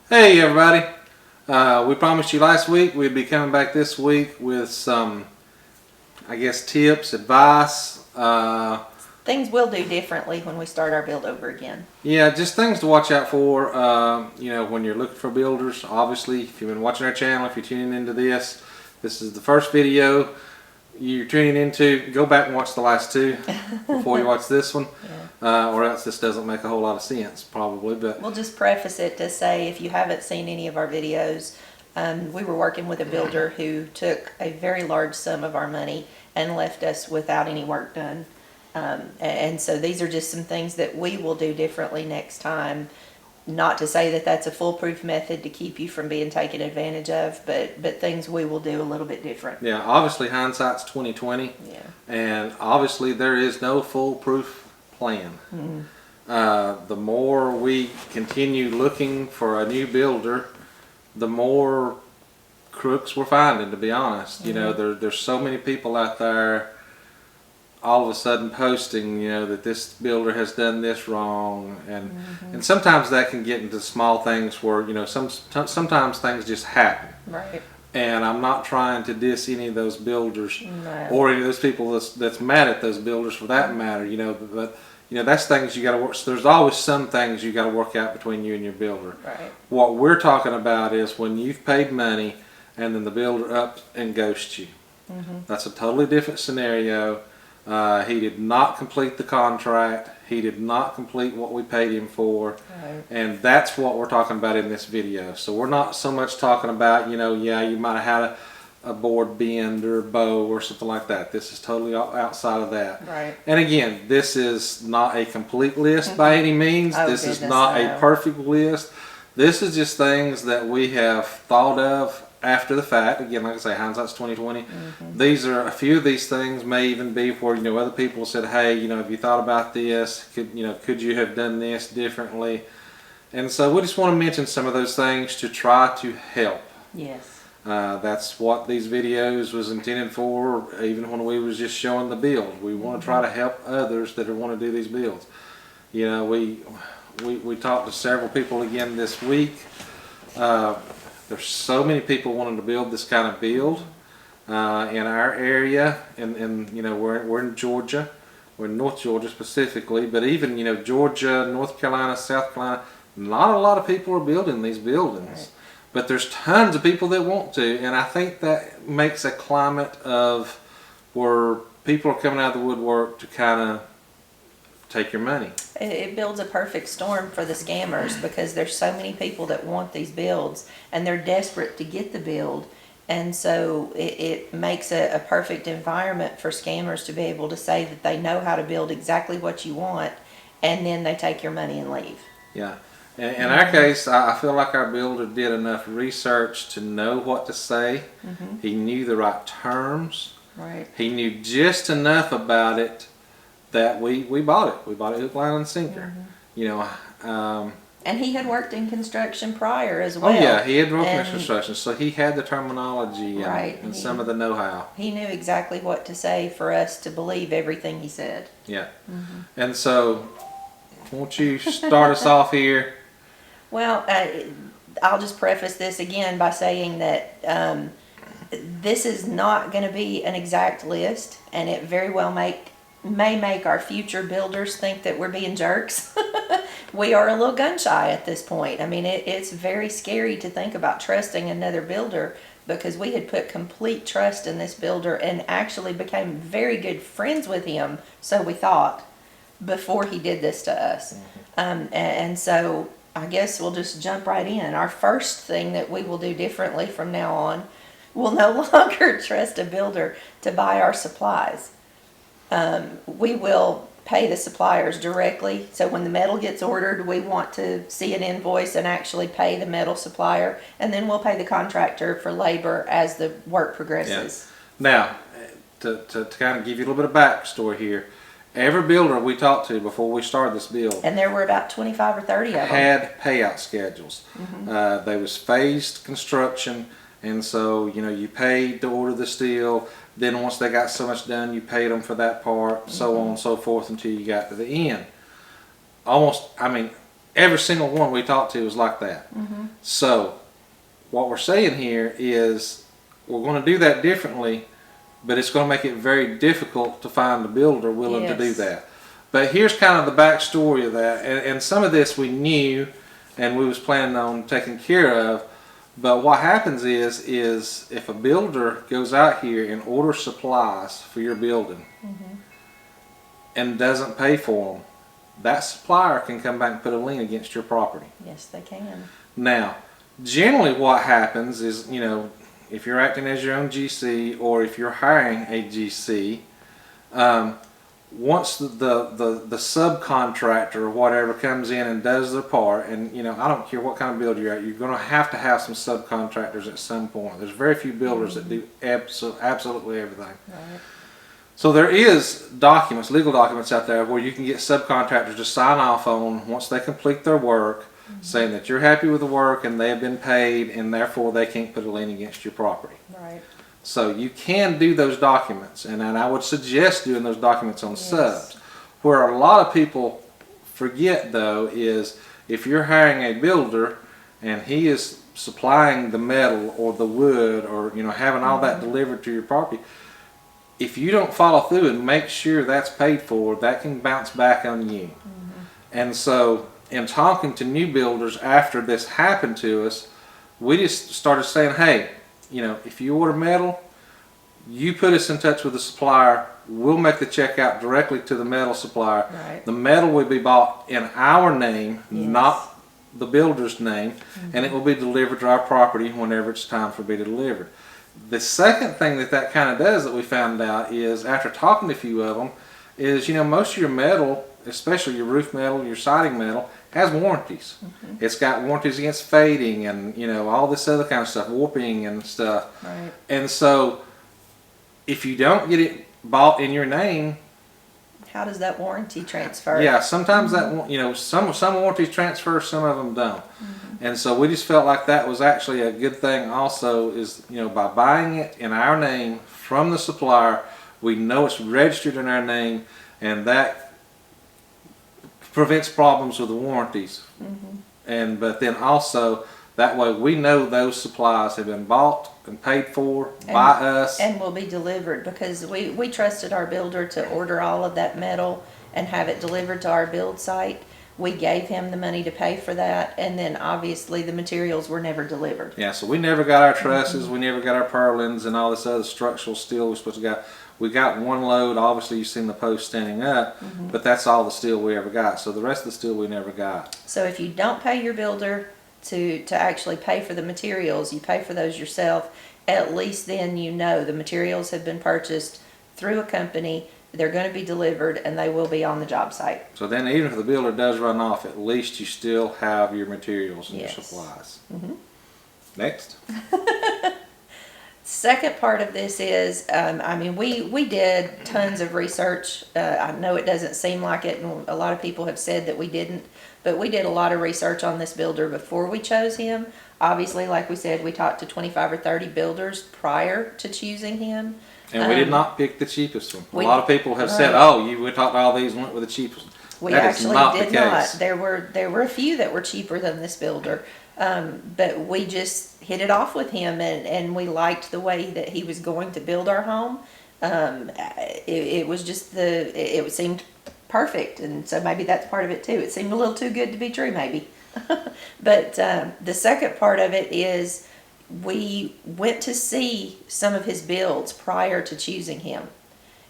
Hey everybody, we promised you last week we'd be coming back this week with some, tips, advice. Things we'll do differently when we start our build over again. Yeah, just things to watch out for, when you're looking for builders. Obviously, if you've been watching our channel, if you're tuning into this is the first video you're tuning into. Go back and watch the last two before you watch this one. Or else this doesn't make a whole lot of sense, probably. But we'll just preface it to say, if you haven't seen any of our videos, we were working with a builder who took a very large sum of our money and left us without any work done. And so these are just some things that we will do differently next time. Not to say that that's a foolproof method to keep you from being taken advantage of, but things we will do a little bit different. Yeah, obviously hindsight's 20/20. Yeah. And obviously there is no foolproof plan. The more we continue looking for a new builder, the more crooks we're finding, to be honest. You know, there's so many people out there all of a sudden posting, that this builder has done this wrong, and sometimes that can get into small things where, sometimes things just happen. Right. And I'm not trying to diss any of those builders, No. or any of those people that's mad at those builders for that matter, but that's things you got to work. So there's always some things you got to work out between you and your builder. Right. What we're talking about is when you've paid money and then the builder up and ghosts you. That's a totally different scenario. He did not complete the contract. He did not complete what we paid him for. Right. And that's what we're talking about in this video. So we're not so much talking about, you might have had a board bend or a bow or something like that. This is totally outside of that. Right. And again, this is not a complete list by any means. Oh, this is goodness, not no. a perfect list. This is just things that we have thought of after the fact. Again, like I say, hindsight's 20/20. These are a few of these things may even be where other people said, hey, have you thought about this? Could you have done this differently? And so we just want to mention some of those things to try to help. Yes. That's what these videos was intended for. Even when we was just showing the build, we want to try to help others that want to do these builds. We talked to several people again this week. There's so many people wanting to build this kind of build in our area, and we're in Georgia, we're in North Georgia specifically, but even Georgia, North Carolina, South Carolina, not a lot of people are building these buildings. Right. But there's tons of people that want to, and I think that makes a climate of where people are coming out of the woodwork to kind of take your money. It builds a perfect storm for the scammers, because there's so many people that want these builds and they're desperate to get the build, and so it makes a perfect environment for scammers to be able to say that they know how to build exactly what you want, and then they take your money and leave. Yeah. In our case, I feel like our builder did enough research to know what to say. He knew the right terms. Right. He knew just enough about it that we bought it. We bought it hook, line, and sinker. And he had worked in construction prior as well. Oh yeah, he had worked in construction, so he had the terminology and some of the know-how. He knew exactly what to say for us to believe everything he said. Yeah. And so, won't you start us off here? Well, I'll just preface this again by saying that this is not going to be an exact list, and it very well may make our future builders think that we're being jerks. We are a little gun shy at this point. I mean, it's very scary to think about trusting another builder, because we had put complete trust in this builder and actually became very good friends with him, so we thought, before he did this to us. And so I guess we'll just jump right in. Our first thing that we will do differently from now on, we'll no longer trust a builder to buy our supplies. We will pay the suppliers directly. So when the metal gets ordered, we want to see an invoice and actually pay the metal supplier, and then we'll pay the contractor for labor as the work progresses. Yeah. Now, to kind of give you a little bit of backstory here, every builder we talked to before we started this build, and there were about 25 or 30 of them, had payout schedules. They was phased construction, and so you paid to order the steel. Then once they got so much done, you paid them for that part, so on and so forth until you got to the end. Every single one we talked to was like that. So what we're saying here is we're going to do that differently, but it's going to make it very difficult to find a builder willing to do Yes. that. But here's kind of the backstory of that, and some of this we knew and we was planning on taking care of. But what happens is if a builder goes out here and orders supplies for your building and doesn't pay for them, that supplier can come back and put a lien against your property. Yes, they can. Now, generally what happens is, you know, if you're acting as your own GC or if you're hiring a GC, once the subcontractor or whatever comes in and does their part, and you know, I don't care what kind of builder you're at, you're going to have some subcontractors at some point. There's very few builders that do absolutely everything. Right. So there is documents, legal documents out there where you can get subcontractors to sign off on once they complete their work, saying that you're happy with the work and they have been paid and therefore they can't put a lien against your property. Right. So you can do those documents, and I would suggest doing those documents on Yes. subs. Where a lot of people forget though is if you're hiring a builder and he is supplying the metal or the wood or you know having all that delivered to your property, if you don't follow through and make sure that's paid for, that can bounce back on you. And so in talking to new builders after this happened to us, we just started saying, hey, you know, if you order metal, you put us in touch with the supplier. We'll make the check out directly to the metal supplier. Right. The metal will be bought in our name, Yes. not the builder's name, and it will be delivered to our property whenever it's time for it to be delivered. The second thing that kind of does that we found out is after talking to a few of them is, you know, most of your metal, especially your roof metal, your siding metal, has warranties. It's got warranties against fading and, you know, all this other kind of stuff, warping and stuff. Right. And so if you don't get it bought in your name, How does that warranty transfer? yeah, sometimes that, you know, some warranties transfer, some of them don't. And so we just felt like that was actually a good thing also is, you know, by buying it in our name from the supplier, we know it's registered in our name, and that prevents problems with the warranties. But then also that way we know those supplies have been bought and paid for by us. And will be delivered because we trusted our builder to order all of that metal and have it delivered to our build site. We gave him the money to pay for that, and then obviously the materials were never delivered. Yeah, so we never got our trusses, we never got our purlins and all this other structural steel we're supposed to get. We got one load, obviously you've seen the post standing up, but that's all the steel we ever got. So the rest of the steel we never got. So if you don't pay your builder to actually pay for the materials, you pay for those yourself, at least then you know the materials have been purchased through a company, they're going to be delivered, and they will be on the job site. So then even if the builder does run off, at least you still have your materials and Yes. your supplies. Next. Second part of this is, I mean, we did tons of research. I know it doesn't seem like it, and a lot of people have said that we didn't, but we did a lot of research on this builder before we chose him. Obviously, like we said, we talked to 25 or 30 builders prior to choosing him. And we did not pick the cheapest one. we- A lot of people have said, right. "Oh, we talked to all these and went with the cheapest one." We That is actually not the did not. case. There were a few that were cheaper than this builder, but we just hit it off with him, and we liked the way that he was going to build our home. It was just it seemed perfect, and so maybe that's part of it too. It seemed a little too good to be true, maybe. But the second part of it is we went to see some of his builds prior to choosing him.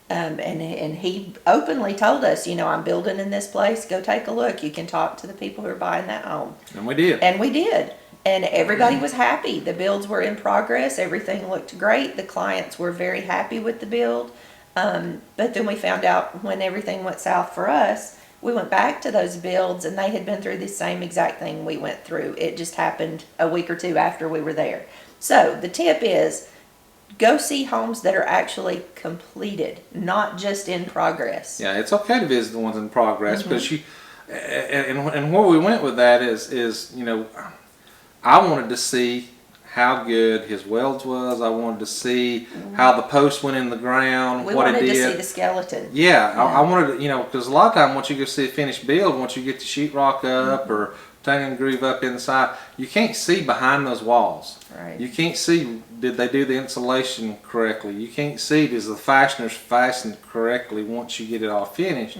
And he openly told us, you know, I'm building in this place, go take a look. You can talk to the people who are buying that home. And we did. And we did. And everybody was happy. The builds were in progress. Everything looked great. The clients were very happy with the build. But then we found out when everything went south for us, we went back to those builds and they had been through the same exact thing we went through. It just happened a week or two after we were there. So the tip is, go see homes that are actually completed, not just in progress. Yeah, it's okay to visit the ones in progress, but you, and where we went with that is you know, I wanted to see how good his welds was. I wanted to see how the post went in the ground, We what it wanted to did. see the skeleton. Yeah, I wanted to, you know, because a lot of time once you go see a finished build, once you get the sheetrock up or tongue and groove up inside, you can't see behind those walls. Right. You can't see, did they do the insulation correctly? You can't see, does the fasteners fasten correctly once you get it all finished?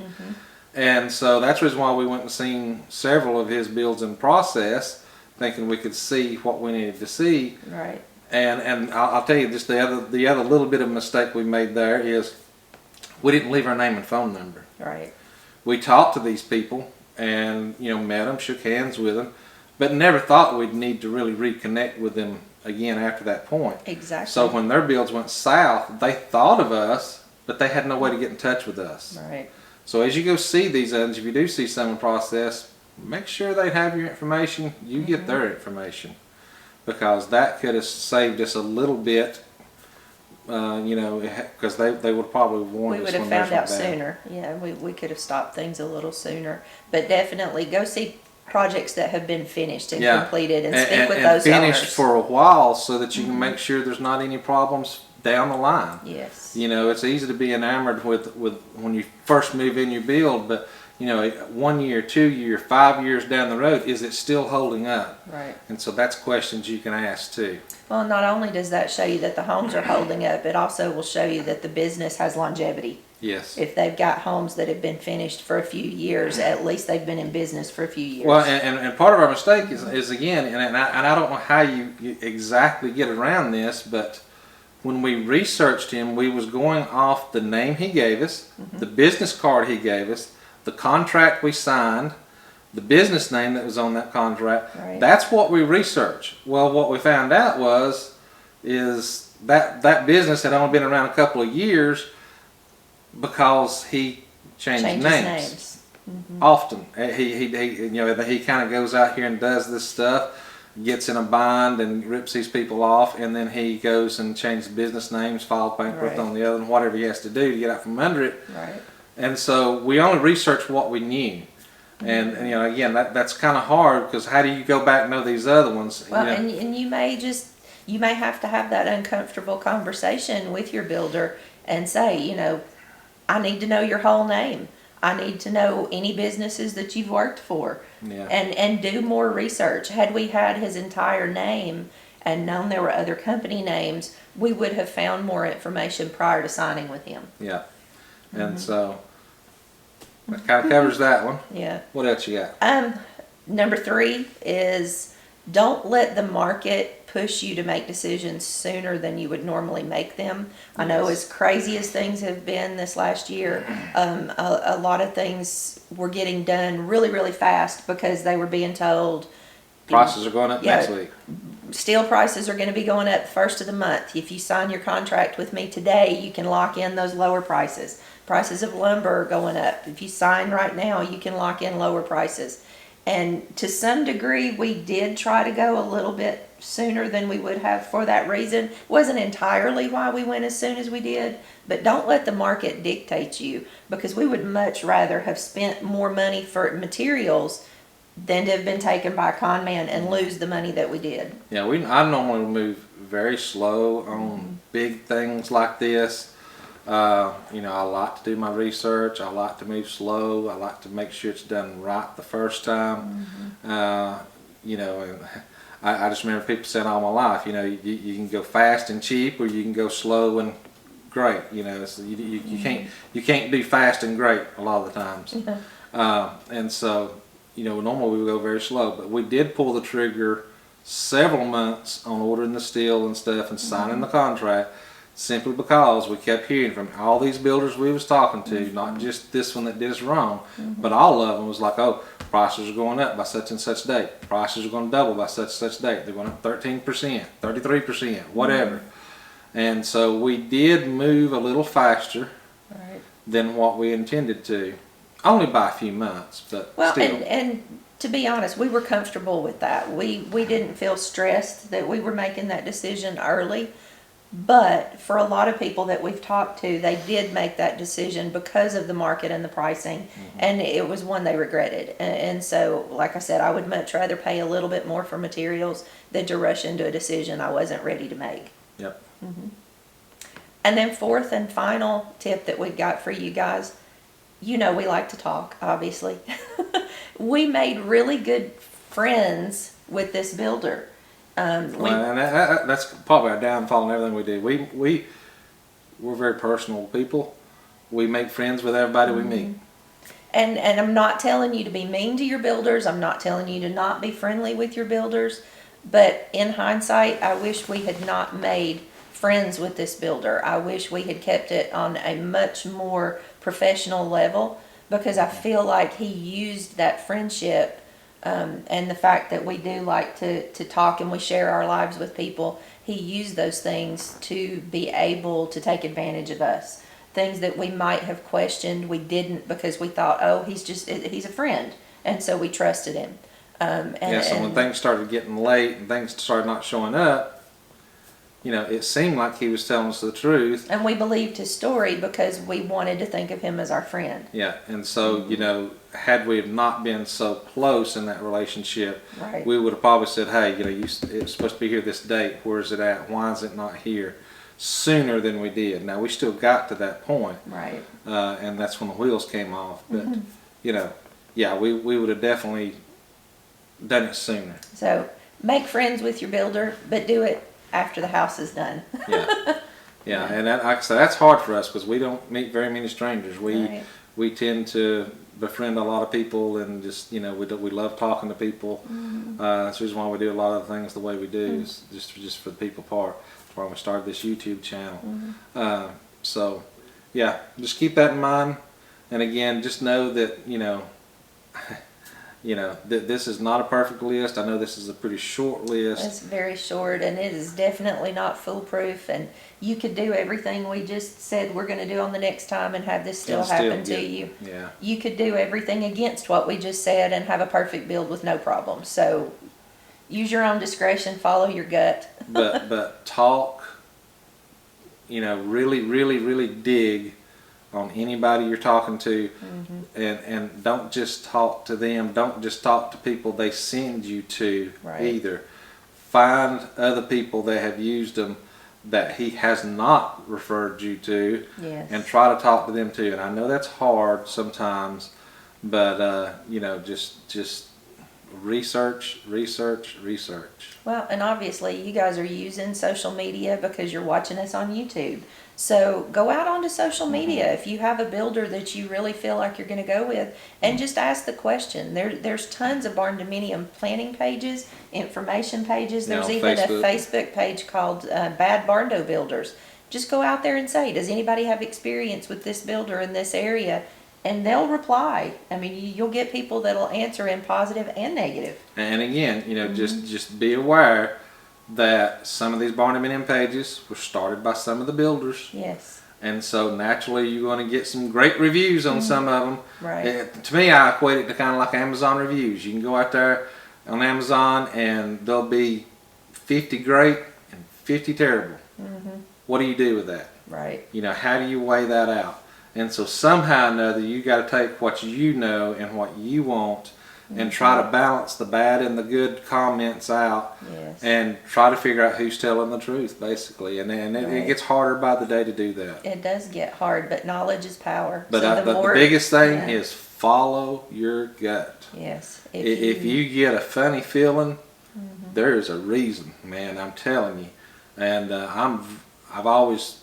And so that's the reason why we went and seen several of his builds in process, thinking we could see what we needed to see. Right. And I'll tell you, just the other little bit of mistake we made there is we didn't leave our name and phone number. Right. We talked to these people and, you know, met them, shook hands with them, but never thought we'd need to really reconnect with them again after that point. Exactly. So when their builds went south, they thought of us, but they had no way to get in touch with us. Right. So as you go see these others, if you do see some in process, make sure they have your information, you get their information, because that could have saved us a little bit, you know, because they would probably warn We us would have when found theirs out went bad. sooner. Yeah, we could have stopped things a little sooner. But definitely go see projects that have been finished and completed, and speak with those finished owners. for a while so that you can make sure there's not any problems down the line. Yes. You know, it's easy to be enamored with when you first move in your build, but you know, 1 year, 2 year, 5 years down the road, is it still holding up? Right. And so that's questions you can ask too. Well, not only does that show you that the homes are holding up, it also will show you that the business has longevity. Yes. If they've got homes that have been finished for a few years, at least they've been in business for a few years. Well, and part of our mistake is again, and I don't know how you exactly get around this, but when we researched him, we was going off the name he gave us, the business card he gave us, the contract we signed, the business name that was on that contract. Right. That's what we researched. Well, what we found out is that business had only been around a couple of years because he changes names. Often. He you know, he kind of goes out here and does this stuff, gets in a bind and rips these people off, and then he goes and changes business names, files bankrupt on the other, and whatever he has to do to get out from under it. Right. And so we only researched what we knew. And you know, again, that's kind of hard, because how do you go back and know these other ones? Well, you know? and you may have to have that uncomfortable conversation with your builder and say, you know, I need to know your whole name. I need to know any businesses that you've worked for. Yeah. And do more research. Had we had his entire name and known there were other company names, we would have found more information prior to signing with him. Yeah. And so that kind of covers that one. Yeah. What else you got? Number 3 is don't let the market push you to make decisions sooner than you would normally make them. I know as crazy as things have been this last year, a lot of things were getting done really, really fast because they were being told Prices are going up next week. steel prices are going to be going up first of the month. If you sign your contract with me today, you can lock in those lower prices. Prices of lumber are going up. If you sign right now, you can lock in lower prices. And to some degree, we did try to go a little bit sooner than we would have for that reason. It wasn't entirely why we went as soon as we did, but don't let the market dictate you, because we would much rather have spent more money for materials than to have been taken by a con man and lose the money that we did. Yeah, I normally move very slow on big things like this. You know, I like to do my research. I like to move slow. I like to make sure it's done right the first time. You know, and I just remember people saying all my life, you know, you can go fast and cheap, or you can go slow and great. You know, so you can't do fast and great a lot of the times. And so, you know, normally we would go very slow, but we did pull the trigger several months on ordering the steel and stuff and signing the contract, simply because we kept hearing from all these builders we was talking to, not just this one that did us wrong, but all of them was like, oh, prices are going up by such and such date. Prices are going to double by such and such date. They're going up 13%, 33%, whatever. And so we did move a little faster than what we intended to. Only by a few months, but still. And to be honest, we were comfortable with that. We didn't feel stressed that we were making that decision early. But for a lot of people that we've talked to, they did make that decision because of the market and the pricing, and it was one they regretted. And so, like I said, I would much rather pay a little bit more for materials than to rush into a decision I wasn't ready to make. Yep. And then fourth and final tip that we've got for you guys, you know we like to talk, obviously. We made really good friends with this builder. Well, and that's probably our downfall in everything we do. We're very personal people. We make friends with everybody we meet. And I'm not telling you to be mean to your builders. I'm not telling you to not be friendly with your builders. But in hindsight, I wish we had not made friends with this builder. I wish we had kept it on a much more professional level, because I feel like he used that friendship and the fact that we do like to talk and we share our lives with people. He used those things to be able to take advantage of us. Things that we might have questioned, we didn't, because we thought, oh, he's a friend. And so we trusted him. So when things started getting late and things started not showing up, it seemed like he was telling us the truth. And we believed his story because we wanted to think of him as our friend. Yeah, and so, had we have not been so close in that relationship, Right. we would have probably said, hey, it's supposed to be here this date. Where is it at? Why is it not here? Sooner than we did. Now, we still got to that point. Right. And that's when the wheels came off. But, we would have definitely done it sooner. So make friends with your builder, but do it after the house is done. Yeah, and like I said, that's hard for us because we don't meet very many strangers. We tend to befriend a lot of people, and just we love talking to people. That's the reason why we do a lot of the things the way we do, is just for the people part. That's why we started this YouTube channel. So yeah, just keep that in mind, and again, just know that that this is not a perfect list. I know this is a pretty short list. It's very short, and it is definitely not foolproof. And you could do everything we just said we're going to do on the next time and have this still happen to you. Yeah. You could do everything against what we just said and have a perfect build with no problem. So use your own discretion, follow your gut. but talk, really, really, really dig on anybody you're talking to, and don't just talk to them. Don't just talk to people they send you to either. Find other people that have used them that he has not referred you to, and try to talk to them too. And I know that's hard sometimes, but just research. Well, and obviously you guys are using social media because you're watching us on YouTube. So go out onto social media if you have a builder that you really feel like you're going to go with, and just ask the question. There's tons of Barndominium planning pages, information pages. There's even a Facebook page called Bad Barndo Builders. Just go out there and say, does anybody have experience with this builder in this area? And they'll reply. I mean, you'll get people that'll answer in positive and negative. And again, just be aware that some of these Barndominium pages were started by some of the builders. Yes. And so naturally you're going to get some great reviews on some of them. Right. To me, I equate it to kind of like Amazon reviews. You can go out there on Amazon and there'll be 50 great and 50 terrible. What do you do with that? Right. How do you weigh that out? And so somehow or another, you got to take what you know and what you want, and try to balance the bad and the good comments out, and try to figure out who's telling the truth, basically. And it gets harder by the day to do that. It does get hard, but knowledge is power. But so the biggest thing is follow your gut. Yes. If you get a funny feeling, there's a reason, man. I'm telling you. And I've always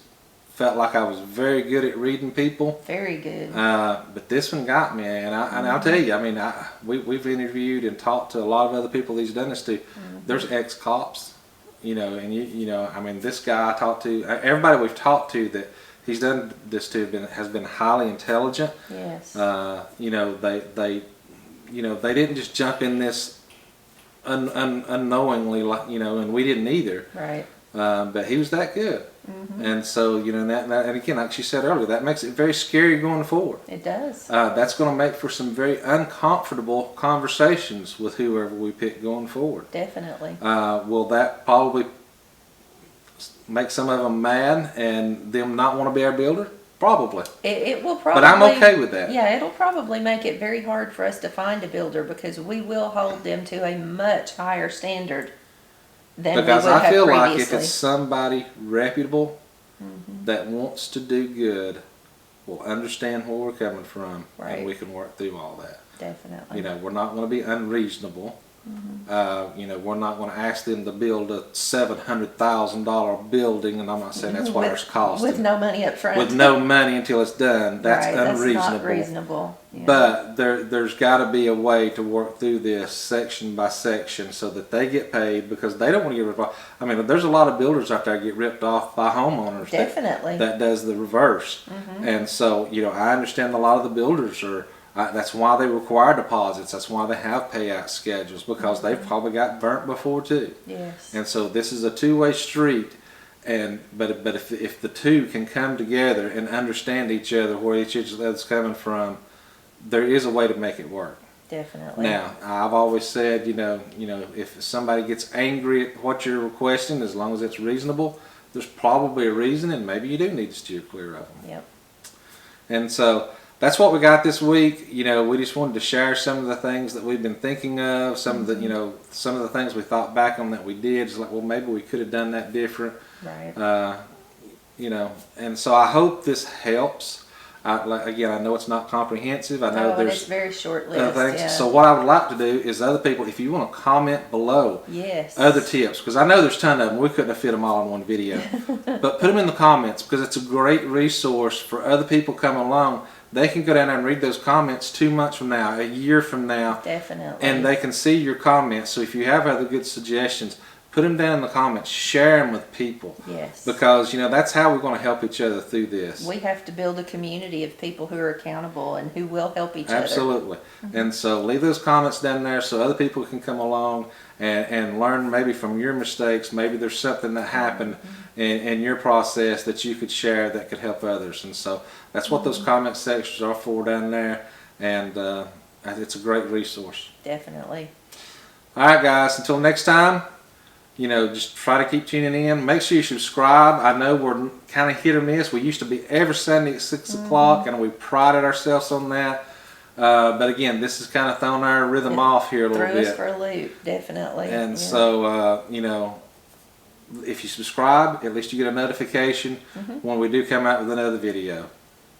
felt like I was very good at reading people. Very good. But this one got me, and I'll tell you, I mean, we've interviewed and talked to a lot of other people he's done this to. There's ex-cops, and I mean, this guy I talked to, everybody we've talked to that he's done this to has been highly intelligent. Yes. They didn't just jump in this unknowingly, and we didn't either. Right. But he was that good. And so, and again, like she said earlier, that makes it very scary going forward. It does. That's going to make for some very uncomfortable conversations with whoever we pick going forward. Definitely. Will that probably make some of them mad and them not want to be our builder? Probably. It will probably. But I'm okay with that. Yeah, it'll probably make it very hard for us to find a builder, because we will hold them to a much higher standard than because we would I feel have like previously. if it's somebody reputable that wants to do good, will understand where we're coming from, and we can work through all that. Definitely. We're not going to be unreasonable. You know, we're not going to ask them to build a $700,000 building, and I'm not saying that's what ours cost. With no money up front. With no money until it's done. That's right, unreasonable. That's not reasonable. Yeah. But there's got to be a way to work through this section by section so that they get paid, because they don't want to get ripped off. I mean, there's a lot of builders out there get ripped off by homeowners. Definitely. That does the reverse. And so, you know, I understand a lot of the builders are. That's why they require deposits. That's why they have payout schedules, because they've probably got burnt before too. Yes. And so this is a two-way street. But if the two can come together and understand each other, where each other's coming from, there is a way to make it work. Definitely. Now, I've always said, you know, if somebody gets angry at what you're requesting, as long as it's reasonable, there's probably a reason, and maybe you do need to steer clear of them. Yep. And so that's what we got this week. You know, we just wanted to share some of the things that we've been thinking of, some of the, you know, some of the things we thought back on that we did. It's like, well, maybe we could have done that different. Right. You know, and so I hope this helps. Again, I know it's not comprehensive. I know there's it's very short list. things. Yeah. So what I would like to do is other people, if you want to comment below Yes. other tips, because I know there's a ton of them. We couldn't have fit them all in one video. But put them in the comments, because it's a great resource for other people coming along. They can go down there and read those comments 2 months from now, a year from now. Definitely. And they can see your comments. So if you have other good suggestions, put them down in the comments. Share them with people. Yes. Because, you know, that's how we're going to help each other through this. We have to build a community of people who are accountable and who will help each other. Absolutely. And so leave those comments down there so other people can come along and learn maybe from your mistakes. Maybe there's something that happened in your process that you could share that could help others. And so that's what those comment sections are for down there. And it's a great resource. Definitely. All right, guys. Until next time, you know, just try to keep tuning in. Make sure you subscribe. I know we're kind of hit or miss. We used to be every Sunday at 6 o'clock, and we prided ourselves on that. But again, this has kind of thrown our rhythm off here a little bit. Threw us for a loop, definitely. And so, you know, if you subscribe, at least you get a notification when we do come out with another video.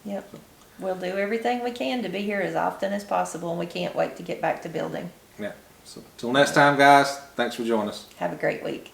Yep. We'll do everything we can to be here as often as possible, and we can't wait to get back to building. Yeah. So, till next time, guys, thanks for joining us. Have a great week.